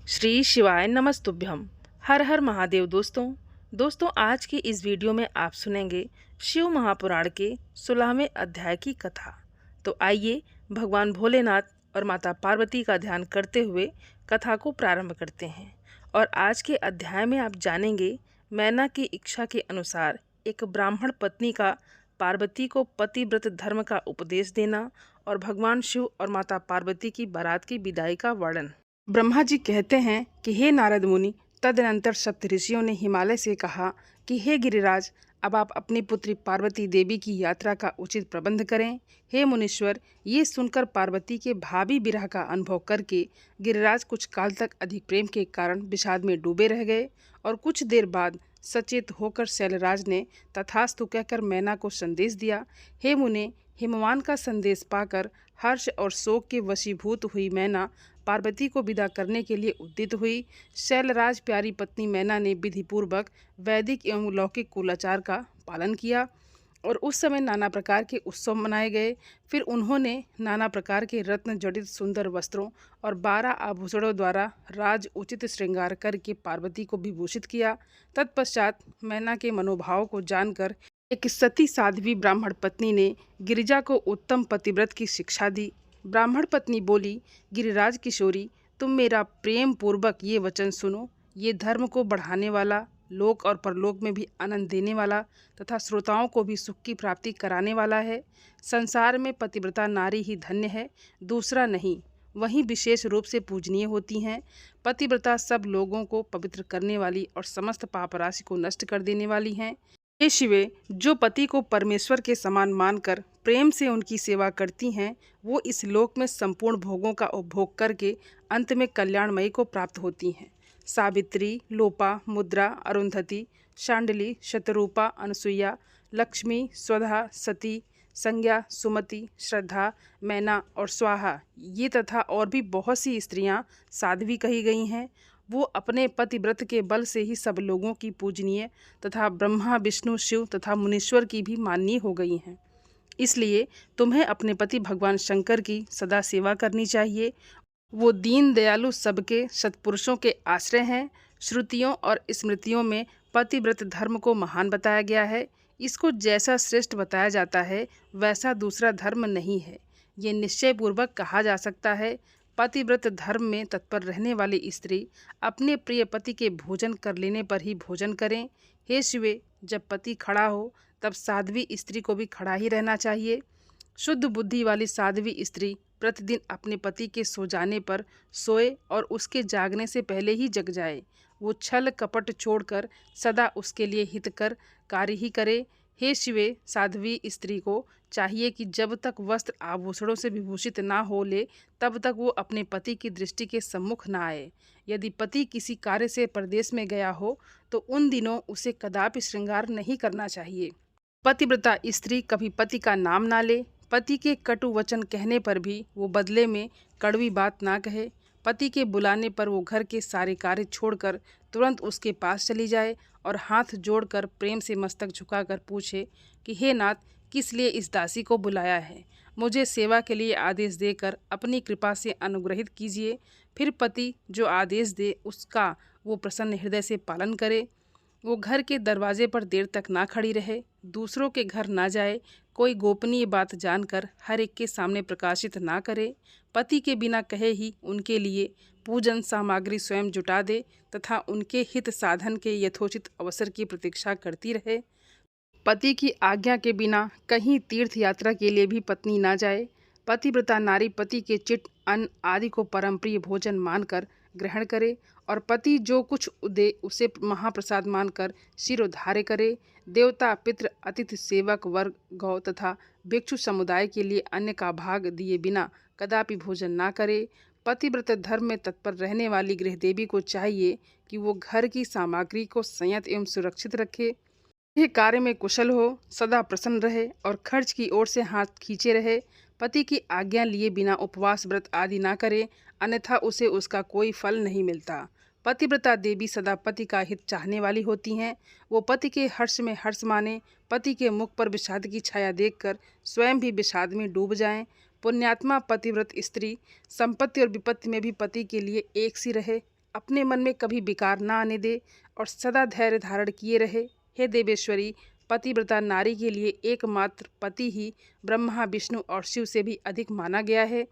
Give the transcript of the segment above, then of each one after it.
श्री शिवाय नमस्तुभ्यम। हर हर महादेव। दोस्तों आज की इस वीडियो में आप सुनेंगे शिव महापुराण के 16वें अध्याय की कथा। तो आइए भगवान भोलेनाथ और माता पार्वती का ध्यान करते हुए कथा को प्रारंभ करते हैं। और आज के अध्याय में आप जानेंगे मैना की इच्छा के अनुसार एक ब्राह्मण पत्नी का पार्वती को पतिव्रत धर्म का उपदेश देना और भगवान शिव और माता पार्वती की बारात की विदाई का वर्णन। ब्रह्मा जी कहते हैं कि हे नारद मुनि, तदनंतर सप्तऋषियों ने हिमालय से कहा कि हे गिरिराज, अब आप अपनी पुत्री पार्वती देवी की यात्रा का उचित प्रबंध करें। हे मुनीश्वर, ये सुनकर पार्वती के भावी विरह का अनुभव करके गिरिराज कुछ काल तक अधिक प्रेम के कारण विषाद में डूबे रह गए और कुछ देर बाद सचेत होकर शैलराज ने तथास्तु कहकर मैना को संदेश दिया। हे मुने, हिमवान का संदेश पाकर हर्ष और शोक के वशीभूत हुई मैना पार्वती को विदा करने के लिए उद्यत हुई। शैलराज प्यारी पत्नी मैना ने विधिपूर्वक वैदिक एवं लौकिक कुलाचार का पालन किया और उस समय नाना प्रकार के उत्सव मनाए गए। फिर उन्होंने नाना प्रकार के रत्न जड़ित सुंदर वस्त्रों और 12 आभूषणों द्वारा राज उचित श्रृंगार करके पार्वती को विभूषित किया। तत्पश्चात मैना के मनोभाव को जानकर एक सती साध्वी ब्राह्मण पत्नी ने गिरिजा को उत्तम पतिव्रत की शिक्षा दी। ब्राह्मण पत्नी बोली, गिरिराज किशोरी, तुम मेरा प्रेम पूर्वक ये वचन सुनो। ये धर्म को बढ़ाने वाला, लोक और परलोक में भी आनंद देने वाला तथा श्रोताओं को भी सुख की प्राप्ति कराने वाला है। संसार में पतिव्रता नारी ही धन्य है, दूसरा नहीं। वहीं विशेष रूप से पूजनीय होती हैं। पतिव्रता सब लोगों को पवित्र करने वाली और समस्त पाप राशि को नष्ट कर देने वाली हैं। हे शिवे, जो पति को परमेश्वर के समान मानकर प्रेम से उनकी सेवा करती हैं, वो इस लोक में संपूर्ण भोगों का उपभोग करके अंत में कल्याणमयी को प्राप्त होती हैं। सावित्री, लोपा, मुद्रा, अरुंधति, शांडली, शतरूपा, अनसुईया, लक्ष्मी, स्वधा, सती, संज्ञा, सुमति, श्रद्धा, मैना और स्वाहा, ये तथा और भी बहुत सी स्त्रियां साध्वी कही गई हैं। वो अपने पतिव्रत के बल से ही सब लोगों की पूजनीय तथा ब्रह्मा, विष्णु, शिव तथा मुनीश्वर की भी माननीय हो गई हैं। इसलिए तुम्हें अपने पति भगवान शंकर की सदा सेवा करनी चाहिए। वो दीन दयालु सबके सत्पुरुषों के आश्रय हैं। श्रुतियों और स्मृतियों में पतिव्रत धर्म को महान बताया गया है। इसको जैसा श्रेष्ठ बताया जाता है वैसा दूसरा धर्म नहीं है। ये निश्चयपूर्वक कहा जा सकता है, पतिव्रत धर्म में तत्पर रहने वाली स्त्री अपने प्रिय पति के भोजन कर लेने पर ही भोजन करें। हे शिवे, जब पति खड़ा हो तब साध्वी स्त्री को भी खड़ा ही रहना चाहिए। शुद्ध बुद्धि वाली साध्वी स्त्री प्रतिदिन अपने पति के सो जाने पर सोए और उसके जागने से पहले ही जग जाए। वो छल कपट छोड़कर सदा उसके लिए हितकर कार्य ही करे। हे शिवे, साध्वी स्त्री को चाहिए कि जब तक वस्त्र आभूषणों से विभूषित ना हो ले तब तक वो अपने पति की दृष्टि के सम्मुख ना आए। यदि पति किसी कार्य से परदेश में गया हो तो उन दिनों उसे कदापि श्रृंगार नहीं करना चाहिए। पतिव्रता स्त्री कभी पति का नाम ना ले। पति के कटु वचन कहने पर भी वो बदले में कड़वी बात ना कहे। पति के बुलाने पर वो घर के सारे कार्य छोड़कर तुरंत उसके पास चली जाए और हाथ जोड़कर प्रेम से मस्तक झुकाकर पूछे कि हे नाथ, किस लिए इस दासी को बुलाया है? मुझे सेवा के लिए आदेश देकर अपनी कृपा से अनुग्रहित कीजिए। फिर पति जो आदेश दे उसका वो प्रसन्न हृदय से पालन करे। वो घर के दरवाजे पर देर तक ना खड़ी रहे, दूसरों के घर ना जाए, कोई गोपनीय बात जानकर हर एक के सामने प्रकाशित ना करे। पति के बिना कहे ही उनके लिए पूजन सामग्री स्वयं जुटा दे तथा उनके हित साधन के यथोचित अवसर की प्रतीक्षा करती रहे। पति की आज्ञा के बिना कहीं तीर्थ यात्रा के लिए भी पत्नी ना जाए। पतिव्रता नारी पति के चिट, अन्न आदि को परम प्रिय भोजन मानकर ग्रहण करे और पति जो कुछ दे उसे महाप्रसाद मानकर शिरोधार्य करे। देवता, पितृ, अतिथि, सेवक वर्ग, गौ तथा भिक्षु समुदाय के लिए अन्न का भाग दिए बिना कदापि भोजन ना करे। पतिव्रत धर्म में तत्पर रहने वाली गृहदेवी को चाहिए कि वो घर की सामग्री को संयत एवं सुरक्षित रखे, यह कार्य में कुशल हो, सदा प्रसन्न रहे और खर्च की ओर से हाथ खींचे रहे। पति की आज्ञा लिए बिना उपवास व्रत आदि ना करे, अन्यथा उसे उसका कोई फल नहीं मिलता। पतिव्रता देवी सदा पति का हित चाहने वाली होती हैं। वो पति के हर्ष में हर्ष माने, पति के मुख पर विषाद की छाया देखकर स्वयं भी विषाद में डूब जाएं। पुण्यात्मा पतिव्रत स्त्री संपत्ति और विपत्ति में भी पति के लिए एक सी रहे, अपने मन में कभी विकार न आने दे और सदा धैर्य धारण किए रहे। हे देवेश्वरी, पतिव्रता नारी के लिए एकमात्र पति ही ब्रह्मा, विष्णु और शिव से भी अधिक माना गया है।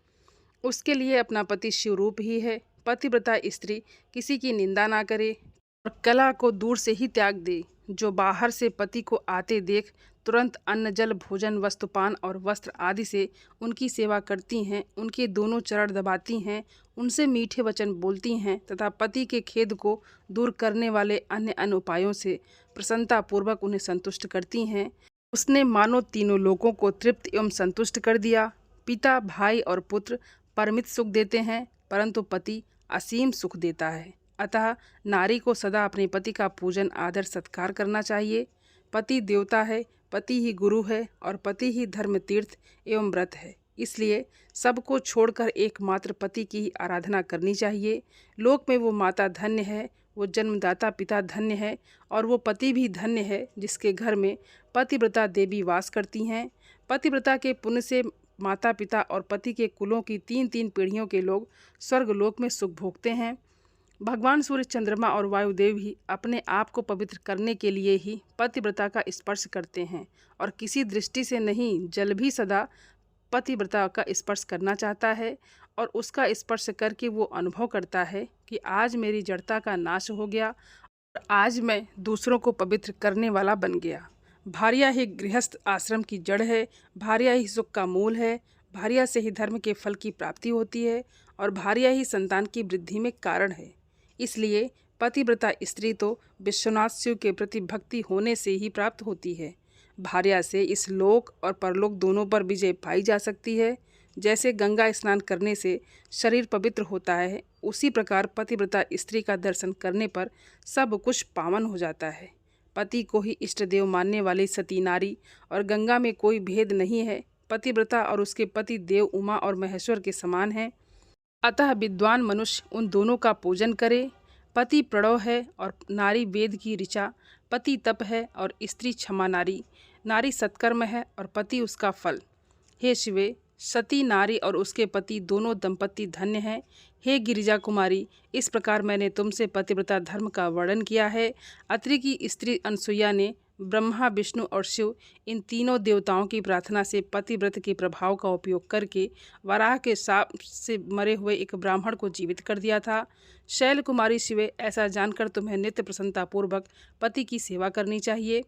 उसके लिए अपना पति शिवरूप ही है। पतिव्रता स्त्री किसी की निंदा ना करे और कला को दूर से ही त्याग दे। जो बाहर से पति को आते देख तुरंत अन्न, जल, भोजन, वस्तुपान और वस्त्र आदि से उनकी सेवा करती हैं, उनके दोनों चरण दबाती हैं, उनसे मीठे वचन बोलती हैं तथा पति के खेद को दूर करने वाले अन्य अन्य उपायों से प्रसन्नतापूर्वक उन्हें संतुष्ट करती हैं, उसने मानो तीनों लोगों को तृप्त एवं संतुष्ट कर दिया। पिता, भाई और पुत्र परिमित सुख देते हैं, परंतु पति असीम सुख देता है। अतः नारी को सदा अपने पति का पूजन, आदर, सत्कार करना चाहिए। पति देवता है, पति ही गुरु है और पति ही धर्म, तीर्थ एवं व्रत है। इसलिए सबको छोड़कर एकमात्र पति की ही आराधना करनी चाहिए। लोक में वो माता धन्य है, वो जन्मदाता पिता धन्य है और वो पति भी धन्य है जिसके घर में पतिव्रता देवी वास करती हैं। पतिव्रता के पुण्य से माता पिता और पति के कुलों की 3-3 पीढ़ियों के लोग स्वर्गलोक में सुख भोगते हैं। भगवान सूर्य, चंद्रमा और वायुदेव ही अपने आप को पवित्र करने के लिए ही पतिव्रता का स्पर्श करते हैं और किसी दृष्टि से नहीं, जल भी सदा पतिव्रता का स्पर्श करना चाहता है और उसका स्पर्श करके वो अनुभव करता है कि आज मेरी जड़ता का नाश हो गया और आज मैं दूसरों को पवित्र करने वाला बन गया। भार्या ही गृहस्थ आश्रम की जड़ है, भार्या ही सुख का मूल है, भार्या से ही धर्म के फल की प्राप्ति होती है और भार्या ही संतान की वृद्धि में कारण है। इसलिए पतिव्रता स्त्री तो विश्वनाथ शिव के प्रति भक्ति होने से ही प्राप्त होती है। भार्या से इस लोक और परलोक दोनों पर विजय पाई जा सकती है। जैसे गंगा स्नान करने से शरीर पवित्र होता है, उसी प्रकार पतिव्रता स्त्री का दर्शन करने पर सब कुछ पावन हो जाता है। पति को ही इष्ट देव मानने वाली सती नारी और गंगा में कोई भेद नहीं है। पतिव्रता और उसके पति देव उमा और महेश्वर के समान हैं। अतः विद्वान मनुष्य उन दोनों का पूजन करे। पति प्रणव है और नारी वेद की ऋचा, पति तप है और स्त्री क्षमा नारी, नारी सत्कर्म है और पति उसका फल। हे शिवे, सती नारी और उसके पति दोनों दंपति धन्य हैं। हे गिरिजा कुमारी, इस प्रकार मैंने तुमसे पतिव्रता धर्म का वर्णन किया है। अत्रि की स्त्री अनसुईया ने ब्रह्मा, विष्णु और शिव इन तीनों देवताओं की प्रार्थना से पतिव्रत के प्रभाव का उपयोग करके वराह के साप से मरे हुए एक ब्राह्मण को जीवित कर दिया था। शैल कुमारी शिवे, ऐसा जानकर तुम्हें नित्य प्रसन्नतापूर्वक पति की सेवा करनी चाहिए।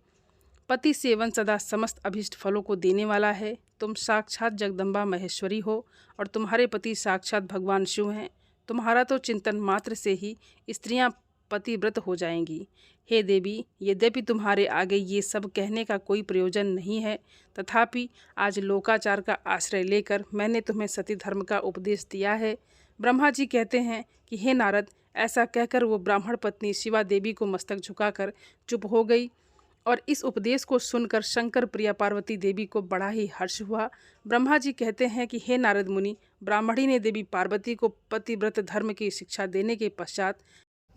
पति सेवन सदा समस्त अभिष्ट फलों को देने वाला है। तुम साक्षात जगदम्बा महेश्वरी हो और तुम्हारे पति साक्षात भगवान शिव हैं। तुम्हारा तो चिंतन मात्र से ही स्त्रियां पतिव्रत हो जाएंगी। हे देवी, यद्यपि तुम्हारे आगे ये सब कहने का कोई प्रयोजन नहीं है, तथापि आज लोकाचार का आश्रय लेकर मैंने तुम्हें सती धर्म का उपदेश दिया है। ब्रह्मा जी कहते हैं कि हे नारद, ऐसा कहकर वो ब्राह्मण पत्नी शिवा देवी को मस्तक झुकाकर चुप हो गई और इस उपदेश को सुनकर शंकर प्रिया पार्वती देवी को बड़ा ही हर्ष हुआ। ब्रह्मा जी कहते हैं कि हे नारद मुनि, ब्राह्मणी ने देवी पार्वती को पतिव्रत धर्म की शिक्षा देने के पश्चात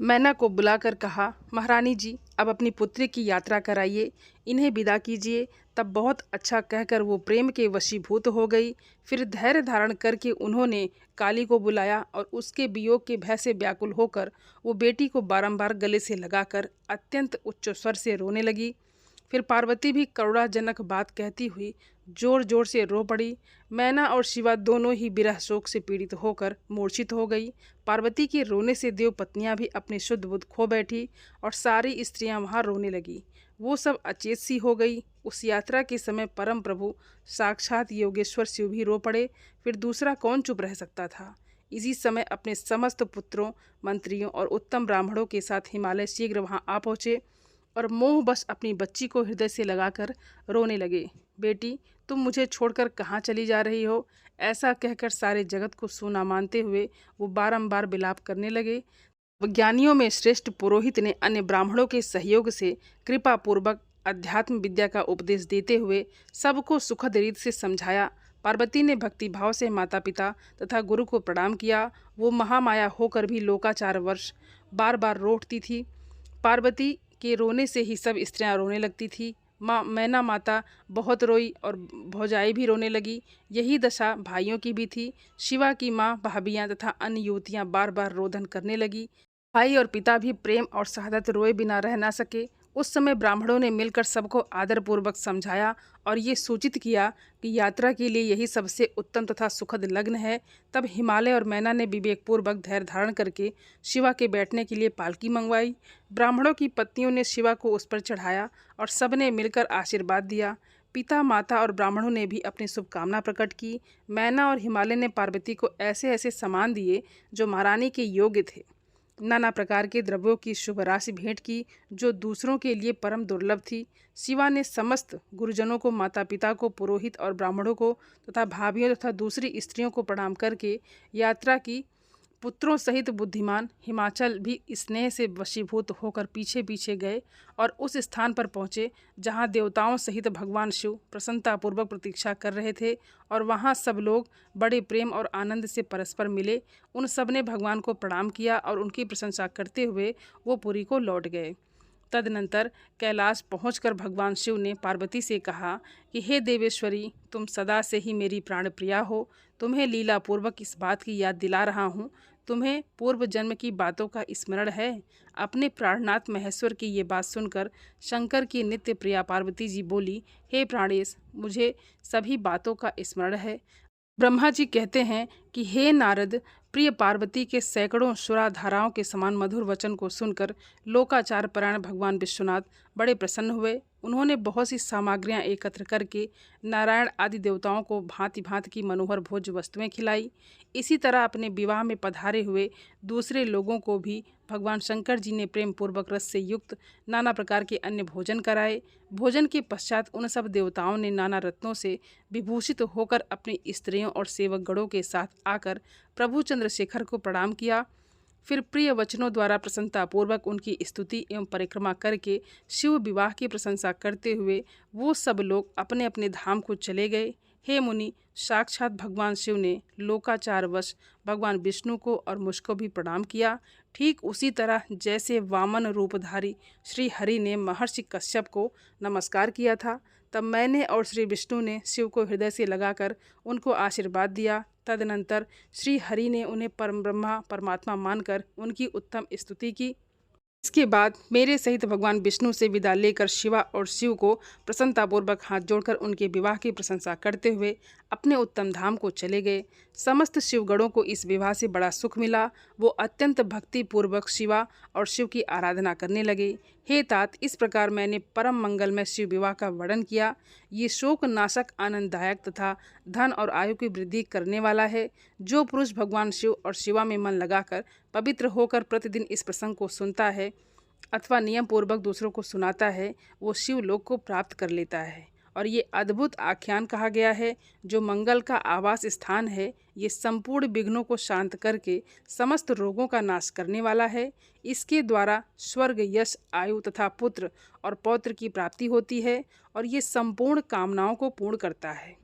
मैना को बुलाकर कहा, महारानी जी, अब अपनी पुत्री की यात्रा कराइए, इन्हें विदा कीजिए। तब बहुत अच्छा कहकर वो प्रेम के वशीभूत हो गई। फिर धैर्य धारण करके उन्होंने काली को बुलाया और उसके वियोग के भय से व्याकुल होकर वो बेटी को बारंबार गले से लगाकर अत्यंत उच्च स्वर से रोने लगी। फिर पार्वती भी करुणाजनक बात कहती हुई जोर जोर से रो पड़ी। मैना और शिवा दोनों ही विरह शोक से पीड़ित होकर मूर्छित हो गई। पार्वती के रोने से देव पत्नियां भी अपनी शुद्ध बुद्ध खो बैठी और सारी स्त्रियां वहां रोने लगी। वो सब अचेत सी हो गई। उस यात्रा के समय परम प्रभु साक्षात योगेश्वर शिव भी रो पड़े। फिर दूसरा कौन चुप रह सकता था। इसी समय अपने समस्त पुत्रों, मंत्रियों और उत्तम ब्राह्मणों के साथ हिमालय शीघ्र वहां आ पहुँचे और मोह बस अपनी बच्ची को हृदय से लगाकर रोने लगे। बेटी, तुम मुझे छोड़कर कहाँ चली जा रही हो? ऐसा कहकर सारे जगत को सूना मानते हुए वो बारंबार विलाप करने लगे। ज्ञानियों में श्रेष्ठ पुरोहित ने अन्य ब्राह्मणों के सहयोग से कृपा पूर्वक अध्यात्म विद्या का उपदेश देते हुए सबको सुखद रीति से समझाया। पार्वती ने भक्ति भाव से माता पिता तथा गुरु को प्रणाम किया। वो महामाया होकर भी लोकाचार वर्ष बार बार रो उठती थी। पार्वती के रोने से ही सब स्त्रियां रोने लगती थी। मैना माता बहुत रोई और भौजाई भी रोने लगी। यही दशा भाइयों की भी थी। शिवा की माँ, भाभियाँ तथा अन्य युवतियाँ बार बार रोदन करने लगी। भाई और पिता भी प्रेम और शहादत रोए बिना रह ना सके। उस समय ब्राह्मणों ने मिलकर सबको आदरपूर्वक समझाया और ये सूचित किया कि यात्रा के लिए यही सबसे उत्तम तथा सुखद लग्न है। तब हिमालय और मैना ने विवेकपूर्वक धैर्य धारण करके शिवा के बैठने के लिए पालकी मंगवाई। ब्राह्मणों की पत्नियों ने शिवा को उस पर चढ़ाया और सबने मिलकर आशीर्वाद दिया। पिता, माता और ब्राह्मणों ने भी अपनी शुभकामना प्रकट की। मैना और हिमालय ने पार्वती को ऐसे ऐसे सामान दिए जो महारानी के योग्य थे। नाना प्रकार के द्रव्यों की शुभ राशि भेंट की जो दूसरों के लिए परम दुर्लभ थी। शिवा ने समस्त गुरुजनों को, माता पिता को, पुरोहित और ब्राह्मणों को तथा भाभियों तथा दूसरी स्त्रियों को प्रणाम करके यात्रा की। पुत्रों सहित बुद्धिमान हिमाचल भी स्नेह से वशीभूत होकर पीछे पीछे गए और उस स्थान पर पहुँचे जहाँ देवताओं सहित भगवान शिव प्रसन्नतापूर्वक प्रतीक्षा कर रहे थे और वहाँ सब लोग बड़े प्रेम और आनंद से परस्पर मिले। उन सब ने भगवान को प्रणाम किया और उनकी प्रशंसा करते हुए वो पुरी को लौट गए। तदनंतर कैलाश पहुंचकर भगवान शिव ने पार्वती से कहा कि हे देवेश्वरी, तुम सदा से ही मेरी प्राण प्रिया हो। तुम्हें लीलापूर्वक इस बात की याद दिला रहा हूँ। तुम्हें पूर्व जन्म की बातों का स्मरण है। अपने प्राणनाथ महेश्वर की ये बात सुनकर शंकर की नित्य प्रिया पार्वती जी बोली, हे प्राणेश, मुझे सभी बातों का स्मरण है। ब्रह्मा जी कहते हैं कि हे नारद, प्रिय पार्वती के सैकड़ों सुराधाराओं के समान मधुर वचन को सुनकर लोकाचार परायण भगवान विश्वनाथ बड़े प्रसन्न हुए। उन्होंने बहुत सी सामग्रियां एकत्र करके नारायण आदि देवताओं को भांति भांति की मनोहर भोज्य वस्तुएं खिलाई। इसी तरह अपने विवाह में पधारे हुए दूसरे लोगों को भी भगवान शंकर जी ने प्रेम पूर्वक रस से युक्त नाना प्रकार के अन्य भोजन कराए। भोजन के पश्चात उन सब देवताओं ने नाना रत्नों से विभूषित होकर अपनी स्त्रियों और सेवक गणों के साथ आकर प्रभु चंद्रशेखर को प्रणाम किया। फिर प्रिय वचनों द्वारा प्रसन्नतापूर्वक उनकी स्तुति एवं परिक्रमा करके शिव विवाह की प्रशंसा करते हुए वो सब लोग अपने अपने धाम को चले गए। हे मुनि, साक्षात भगवान शिव ने लोकाचारवश भगवान विष्णु को और मुझको भी प्रणाम किया। ठीक उसी तरह जैसे वामन रूपधारी श्री हरि ने महर्षि कश्यप को नमस्कार किया था, तब मैंने और श्री विष्णु ने शिव को हृदय से लगाकर उनको आशीर्वाद दिया। तदनंतर श्री हरि ने उन्हें परम ब्रह्मा परमात्मा मानकर उनकी उत्तम स्तुति की। इसके बाद मेरे सहित भगवान विष्णु से विदा लेकर शिवा और शिव को प्रसन्नतापूर्वक हाथ जोड़कर उनके विवाह की प्रशंसा करते हुए अपने उत्तम धाम को चले गए। समस्त शिवगणों को इस विवाह से बड़ा सुख मिला। वो अत्यंत भक्ति पूर्वक शिवा और शिव की आराधना करने लगे। हे तात, इस प्रकार मैंने परम मंगलमय शिव विवाह का वर्णन किया। ये शोक नाशक, आनंददायक तथा धन और आयु की वृद्धि करने वाला है। जो पुरुष भगवान शिव और शिवा में मन लगाकर पवित्र होकर प्रतिदिन इस प्रसंग को सुनता है अथवा नियम पूर्वक दूसरों को सुनाता है, वो शिवलोक को प्राप्त कर लेता है। और ये अद्भुत आख्यान कहा गया है जो मंगल का आवास स्थान है। ये संपूर्ण विघ्नों को शांत करके समस्त रोगों का नाश करने वाला है। इसके द्वारा स्वर्ग, यश, आयु तथा पुत्र और पौत्र की प्राप्ति होती है और ये संपूर्ण कामनाओं को पूर्ण करता है।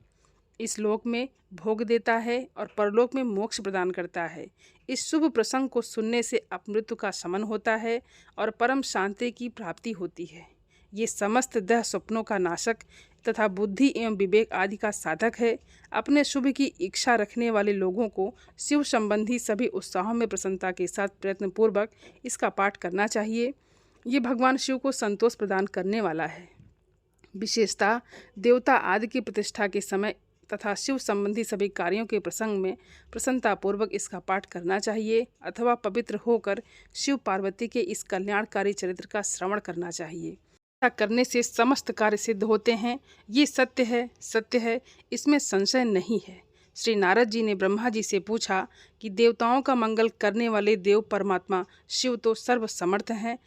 इस लोक में भोग देता है और परलोक में मोक्ष प्रदान करता है। इस शुभ प्रसंग को सुनने से अपमृत्यु का शमन होता है और परम शांति की प्राप्ति होती है। ये समस्त देह स्वप्नों का नाशक तथा बुद्धि एवं विवेक आदि का साधक है। अपने शुभ की इच्छा रखने वाले लोगों को शिव संबंधी सभी उत्साहों में प्रसन्नता के साथ प्रयत्नपूर्वक इसका पाठ करना चाहिए। ये भगवान शिव को संतोष प्रदान करने वाला है। विशेषतः देवता आदि की प्रतिष्ठा के समय तथा शिव संबंधी सभी कार्यों के प्रसंग में प्रसन्नतापूर्वक इसका पाठ करना चाहिए अथवा पवित्र होकर शिव पार्वती के इस कल्याणकारी चरित्र का श्रवण करना चाहिए। ऐसा करने से समस्त कार्य सिद्ध होते हैं। ये सत्य है, सत्य है, इसमें संशय नहीं है। श्री नारद जी ने ब्रह्मा जी से पूछा कि देवताओं का मंगल करने वाले देव परमात्मा शिव तो सर्वसमर्थ हैं।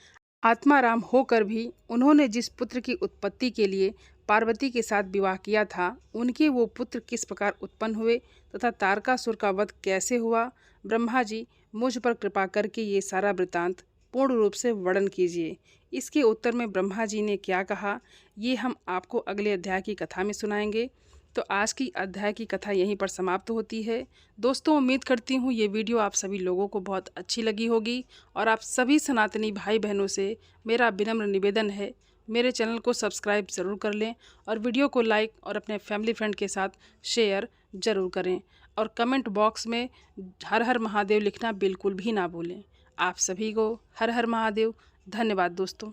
आत्माराम होकर भी उन्होंने जिस पुत्र की उत्पत्ति के लिए पार्वती के साथ विवाह किया था, उनके वो पुत्र किस प्रकार उत्पन्न हुए तथा तारकासुर का वध कैसे हुआ। ब्रह्मा जी, मुझ पर कृपा करके ये सारा वृतांत पूर्ण रूप से वर्णन कीजिए। इसके उत्तर में ब्रह्मा जी ने क्या कहा, ये हम आपको अगले अध्याय की कथा में सुनाएंगे। तो आज की अध्याय की कथा यहीं पर समाप्त होती है। दोस्तों, उम्मीद करती हूँ ये वीडियो आप सभी लोगों को बहुत अच्छी लगी होगी और आप सभी सनातनी भाई बहनों से मेरा विनम्र निवेदन है, मेरे चैनल को सब्सक्राइब ज़रूर कर लें और वीडियो को लाइक और अपने फैमिली फ्रेंड के साथ शेयर ज़रूर करें और कमेंट बॉक्स में हर हर महादेव लिखना बिल्कुल भी ना भूलें। आप सभी को हर हर महादेव। धन्यवाद दोस्तों।